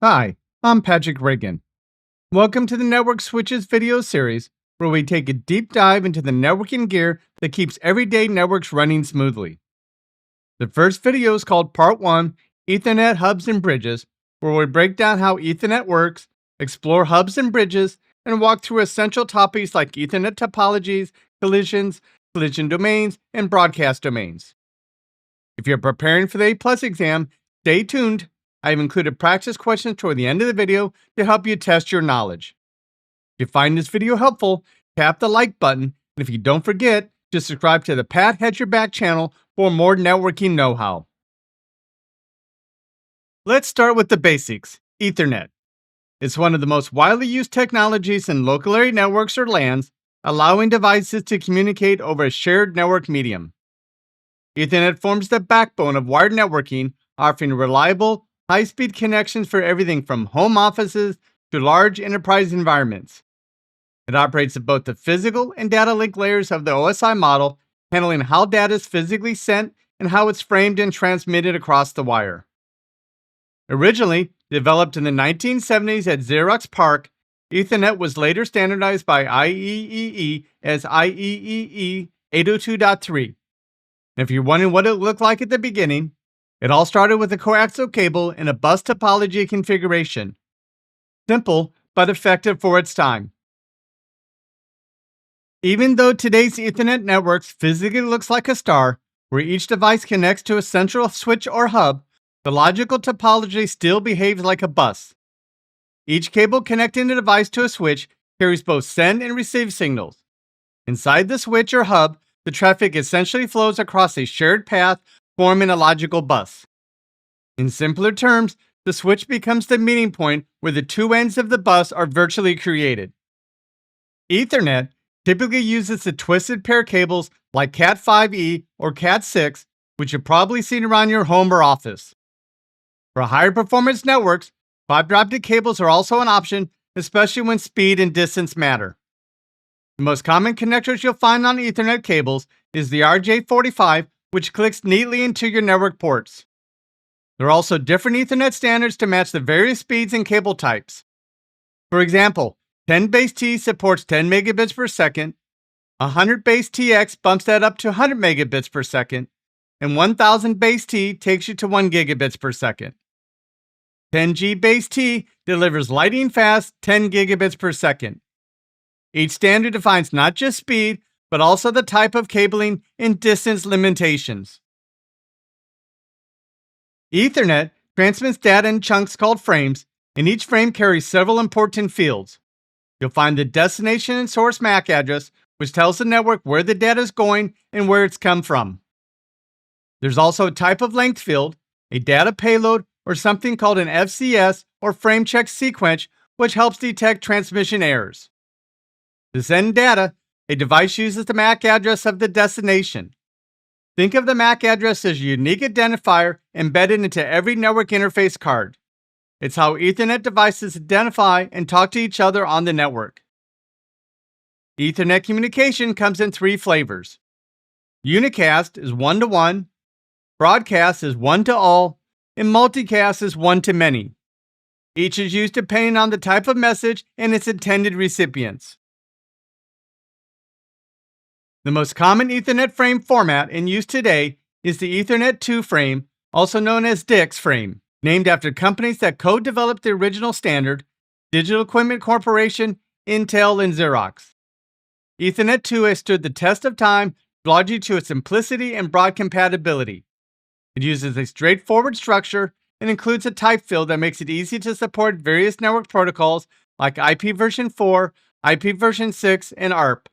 Hi, I'm Patrick Regan. Welcome to the Network Switches video series, where we take a deep dive into the networking gear that keeps everyday networks running smoothly. The first video is called Part 1, Ethernet Hubs and Bridges, where we break down how Ethernet works, explore hubs and bridges, and walk through essential topics like Ethernet topologies, collision domains, and broadcast domains. If you're preparing for the A+ exam, stay tuned. I've included practice questions toward the end of the video to help you test your knowledge. If you find this video helpful, tap the like button, and if you don't forget, to subscribe to the Pat Had Your Back channel for more networking know-how. Let's start with the basics, Ethernet. It's one of the most widely used technologies in local area networks or LANs, allowing devices to communicate over a shared network medium. Ethernet forms the backbone of wired networking, offering reliable, high-speed connections for everything from home offices to large enterprise environments. It operates at both the physical and data link layers of the OSI model, handling how data is physically sent and how it's framed and transmitted across the wire. Originally developed in the 1970s at Xerox PARC, Ethernet was later standardized by IEEE as IEEE 802.3. If you're wondering what it looked like at the beginning, it all started with a coaxial cable in a bus topology configuration. Simple, but effective for its time. Even though today's Ethernet networks physically looks like a star, where each device connects to a central switch or hub, the logical topology still behaves like a bus. Each cable connecting the device to a switch carries both send and receive signals. Inside the switch or hub, the traffic essentially flows across a shared path, forming a logical bus. In simpler terms, the switch becomes the meeting point where the two ends of the bus are virtually created. Ethernet typically uses the twisted pair cables like Cat5e or Cat6, which you've probably seen around your home or office. For higher performance networks, fiber optic cables are also an option, especially when speed and distance matter. The most common connectors you'll find on Ethernet cables is the RJ45, which clicks neatly into your network ports. There are also different Ethernet standards to match the various speeds and cable types. For example, 10 base T supports 10 megabits per second, 100 base TX bumps that up to 100 megabits per second, and 1000 base T takes you to 1 gigabits per second. 10G base T delivers lightning fast 10 gigabits per second. Each standard defines not just speed, but also the type of cabling and distance limitations. Ethernet transmits data in chunks called frames, and each frame carries several important fields. You'll find the destination and source MAC address, which tells the network where the data is going and where it's come from. There's also a type of length field, a data payload, or something called an FCS or frame check sequence, which helps detect transmission errors. To send data, a device uses the MAC address of the destination. Think of the MAC address as a unique identifier embedded into every network interface card. It's how Ethernet devices identify and talk to each other on the network. Ethernet communication comes in three flavors. Unicast is one-to-one, broadcast is one-to-all, and multicast is one-to-many. Each is used depending on the type of message and its intended recipients. The most common Ethernet frame format in use today is the Ethernet 2 frame, also known as DICS frame, named after companies that co-developed the original standard, Digital Equipment Corporation, Intel, and Xerox. Ethernet 2 has stood the test of time, largely to its simplicity and broad compatibility. It uses a straightforward structure and includes a type field that makes it easy to support various network protocols like IP version 4, IP version 6, and ARP.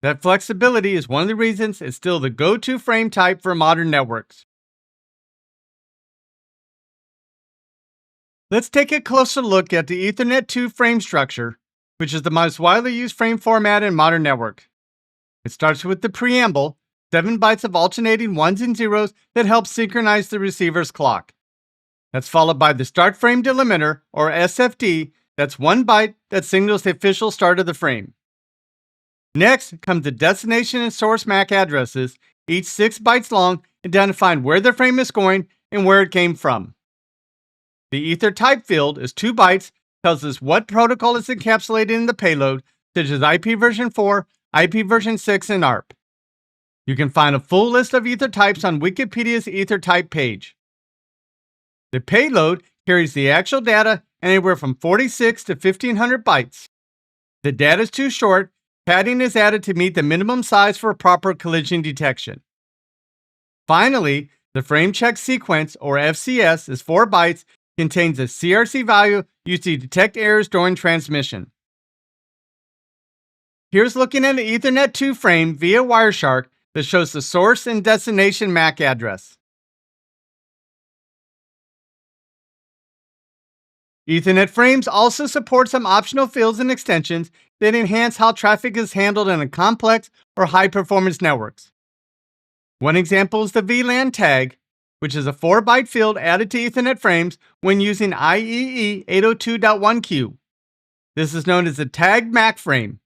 That flexibility is one of the reasons it's still the go-to frame type for modern networks. Let's take a closer look at the Ethernet 2 frame structure, which is the most widely used frame format in modern networks. It starts with the preamble, 7 bytes of alternating ones and zeros that help synchronize the receiver's clock. That's followed by the start frame delimiter, or SFD, that's 1 byte that signals the official start of the frame. Next comes the destination and source MAC addresses, each 6 bytes long, identifying where the frame is going and where it came from. The ether type field is 2 bytes, tells us what protocol is encapsulated in the payload, such as IP version 4, IP version 6, and ARP. You can find a full list of ether types on Wikipedia's ether type page. The payload carries the actual data anywhere from 46 to 1500 bytes. If the data is too short, padding is added to meet the minimum size for proper collision detection. Finally, the frame check sequence, or FCS, is 4 bytes, contains a CRC value used to detect errors during transmission. Here's looking at an Ethernet 2 frame via Wireshark that shows the source and destination MAC address. Ethernet frames also support some optional fields and extensions that enhance how traffic is handled in a complex or high-performance networks. One example is the VLAN tag, which is a 4-byte field added to Ethernet frames when using IEEE 802.1q. This is known as the tagged MAC frame.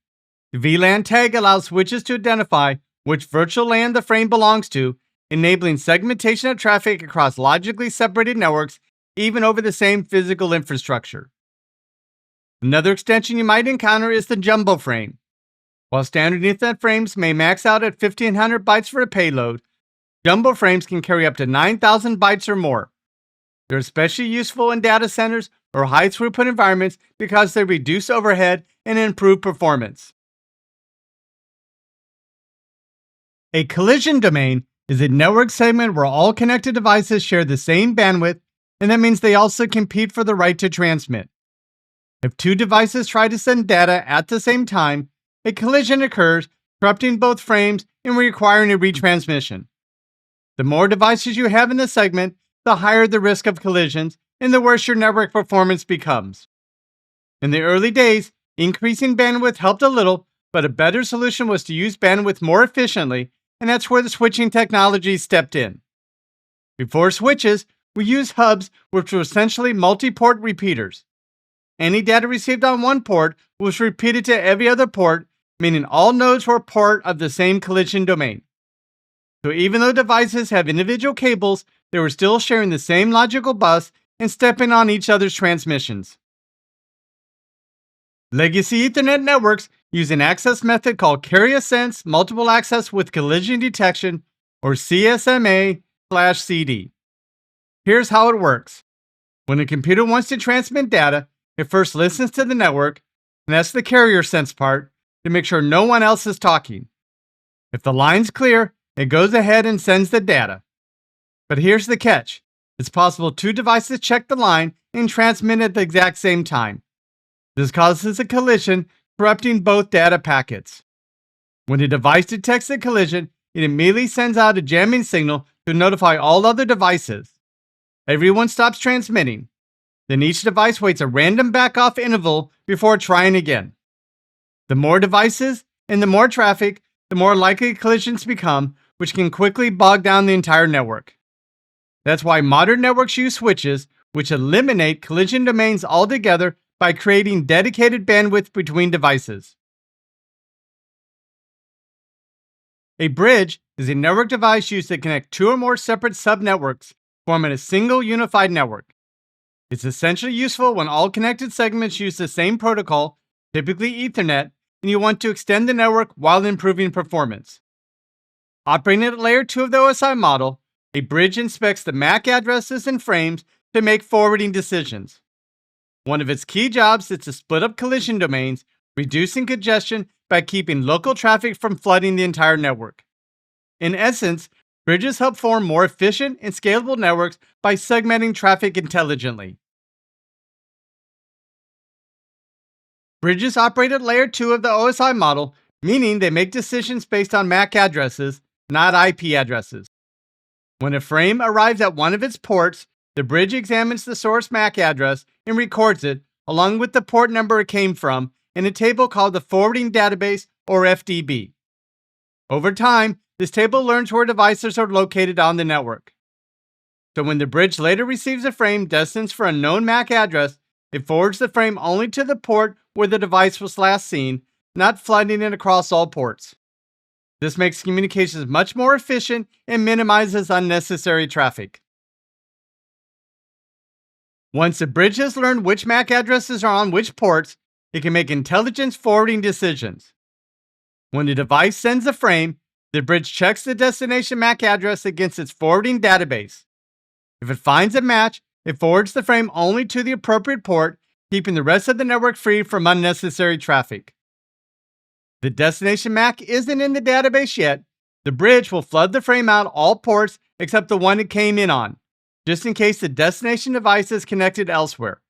The VLAN tag allows switches to identify which virtual LAN the frame belongs to, enabling segmentation of traffic across logically separated networks, even over the same physical infrastructure. Another extension you might encounter is the jumbo frame. While standard Ethernet frames may max out at 1500 bytes for a payload, jumbo frames can carry up to 9000 bytes or more. They're especially useful in data centers or high throughput environments because they reduce overhead and improve performance. A collision domain is a network segment where all connected devices share the same bandwidth, and that means they also compete for the right to transmit. If 2 devices try to send data at the same time, a collision occurs, corrupting both frames and requiring a retransmission. The more devices you have in the segment, the higher the risk of collisions, and the worse your network performance becomes. In the early days, increasing bandwidth helped a little, but a better solution was to use bandwidth more efficiently, and that's where the switching technology stepped in. Before switches, we used hubs, which were essentially multi-port repeaters. Any data received on one port was repeated to every other port, meaning all nodes were part of the same collision domain. So even though devices have individual cables, they were still sharing the same logical bus and stepping on each other's transmissions. Legacy Ethernet networks use an access method called Carrier Sense Multiple Access with Collision Detection, or CSMA/CD. Here's how it works. When a computer wants to transmit data, it first listens to the network, and that's the carrier sense part, to make sure no one else is talking. If the line's clear, it goes ahead and sends the data. But here's the catch. It's possible 2 devices check the line and transmit at the exact same time. This causes a collision, corrupting both data packets. When a device detects a collision, it immediately sends out a jamming signal to notify all other devices. Everyone stops transmitting. Then each device waits a random back-off interval before trying again. The more devices and the more traffic, the more likely collisions become, which can quickly bog down the entire network. That's why modern networks use switches, which eliminate collision domains altogether by creating dedicated bandwidth between devices. A bridge is a network device used to connect 2 or more separate subnetworks, forming a single unified network. It's essentially useful when all connected segments use the same protocol, typically Ethernet, and you want to extend the network while improving performance. Operating at layer 2 of the OSI model, a bridge inspects the MAC addresses and frames to make forwarding decisions. One of its key jobs is to split up collision domains, reducing congestion by keeping local traffic from flooding the entire network. In essence, bridges help form more efficient and scalable networks by segmenting traffic intelligently. Bridges operate at layer 2 of the OSI model, meaning they make decisions based on MAC addresses, not IP addresses. When a frame arrives at one of its ports, the bridge examines the source MAC address and records it, along with the port number it came from, in a table called the Forwarding Database, or FDB. Over time, this table learns where devices are located on the network. So when the bridge later receives a frame destined for a known MAC address, it forwards the frame only to the port where the device was last seen, not flooding it across all ports. This makes communications much more efficient and minimizes unnecessary traffic. Once the bridge has learned which MAC addresses are on which ports, it can make intelligent forwarding decisions. When the device sends a frame, the bridge checks the destination MAC address against its forwarding database. If it finds a match, it forwards the frame only to the appropriate port, keeping the rest of the network free from unnecessary traffic. If the destination MAC isn't in the database yet, the bridge will flood the frame out all ports except the one it came in on, just in case the destination device is connected elsewhere.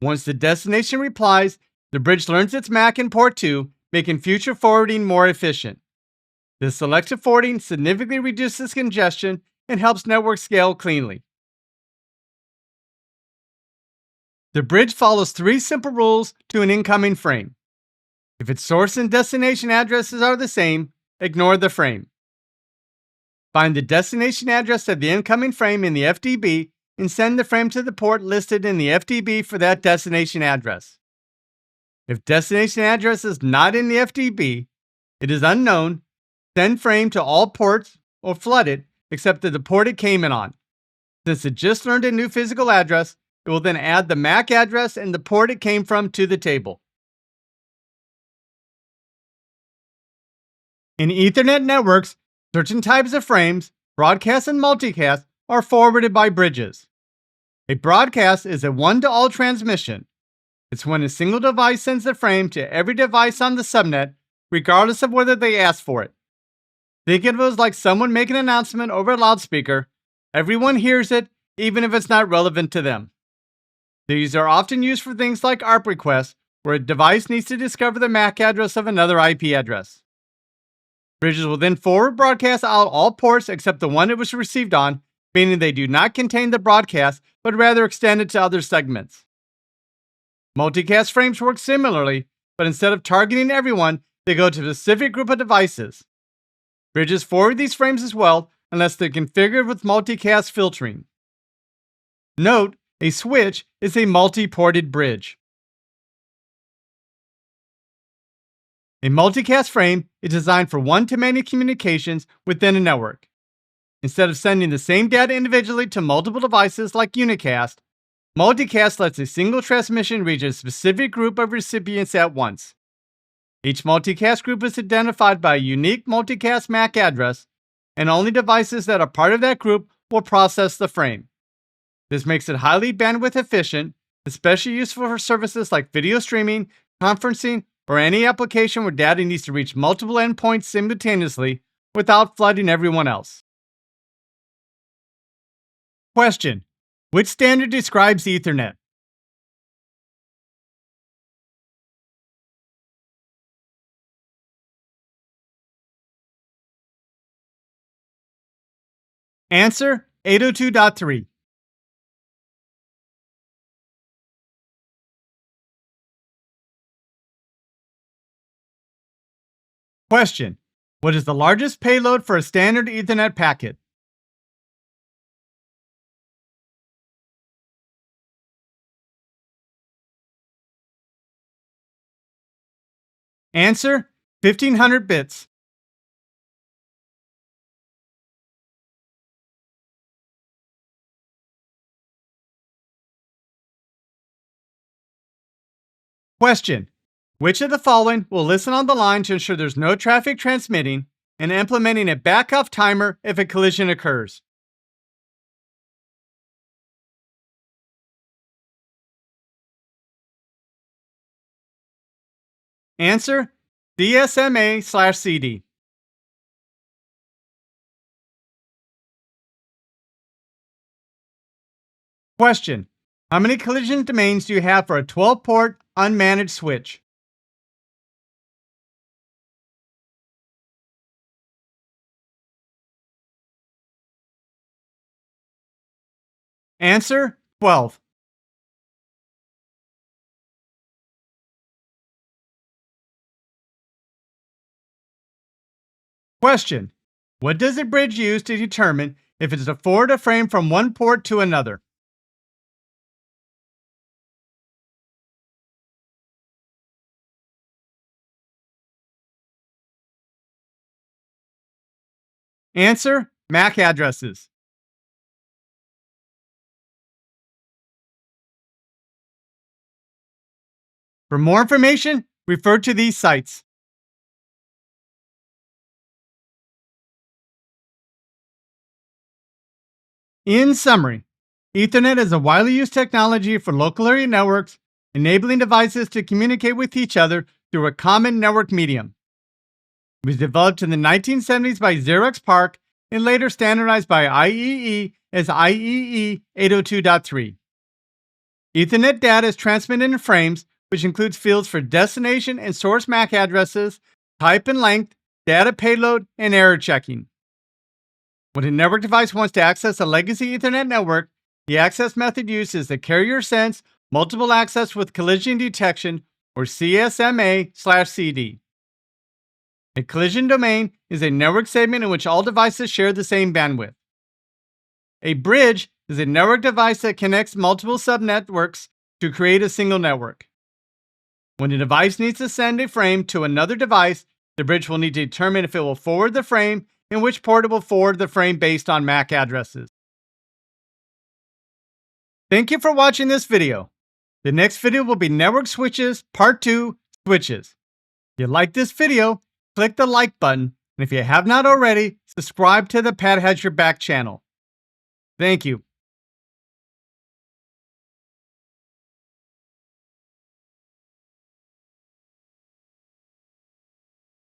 Once the destination replies, the bridge learns its MAC in port 2, making future forwarding more efficient. This selective forwarding significantly reduces congestion and helps network scale cleanly. The bridge follows 3 simple rules to an incoming frame. If its source and destination addresses are the same, ignore the frame. Find the destination address of the incoming frame in the FDB and send the frame to the port listed in the FDB for that destination address. If destination address is not in the FDB, it is unknown, send frame to all ports or flood it except to the port it came in on. Since it just learned a new physical address, it will then add the MAC address and the port it came from to the table. In Ethernet networks, certain types of frames, broadcast and multicast, are forwarded by bridges. A broadcast is a one-to-all transmission. It's when a single device sends the frame to every device on the subnet, regardless of whether they ask for it. Think of it as like someone making an announcement over a loudspeaker. Everyone hears it, even if it's not relevant to them. These are often used for things like ARP requests, where a device needs to discover the MAC address of another IP address. Bridges will then forward broadcast out all ports except the one it was received on, meaning they do not contain the broadcast, but rather extend it to other segments. Multicast frames work similarly, but instead of targeting everyone, they go to a specific group of devices. Bridges forward these frames as well, unless they're configured with multicast filtering. Note, a switch is a multi-ported bridge. A multicast frame is designed for one-to-many communications within a network. Instead of sending the same data individually to multiple devices like unicast, multicast lets a single transmission reach a specific group of recipients at once. Each multicast group is identified by a unique multicast MAC address, and only devices that are part of that group will process the frame. This makes it highly bandwidth efficient, especially useful for services like video streaming, conferencing, or any application where data needs to reach multiple endpoints simultaneously without flooding everyone else. Question: which standard describes Ethernet? Answer: 802.3. Question: what is the largest payload for a standard Ethernet packet? Answer: 1500 bits. Question: which of the following will listen on the line to ensure there's no traffic transmitting and implementing a backup timer if a collision occurs? Answer: DSMA/CD. Question: how many collision domains do you have for a 12-port unmanaged switch? Answer: 12. Question: what does a bridge use to determine if it's to forward a frame from one port to another? Answer: MAC addresses. For more information, refer to these sites. In summary, Ethernet is a widely used technology for local area networks, enabling devices to communicate with each other through a common network medium. It was developed in the 1970s by Xerox PARC and later standardized by IEEE as IEEE 802.3. Ethernet data is transmitted in frames, which includes fields for destination and source MAC addresses, type and length, data payload, and error checking. When a network device wants to access a legacy Ethernet network, the access method used is the Carrier Sense Multiple Access with Collision Detection, or CSMA/CD. A collision domain is a network segment in which all devices share the same bandwidth. A bridge is a network device that connects multiple subnetworks to create a single network. When a device needs to send a frame to another device, the bridge will need to determine if it will forward the frame and which port it will forward the frame based on MAC addresses. Thank you for watching this video. The next video will be Network Switches Part 2 Switches. If you like this video, click the like button, and if you have not already, subscribe to the Pat Has Your Back channel. Thank you.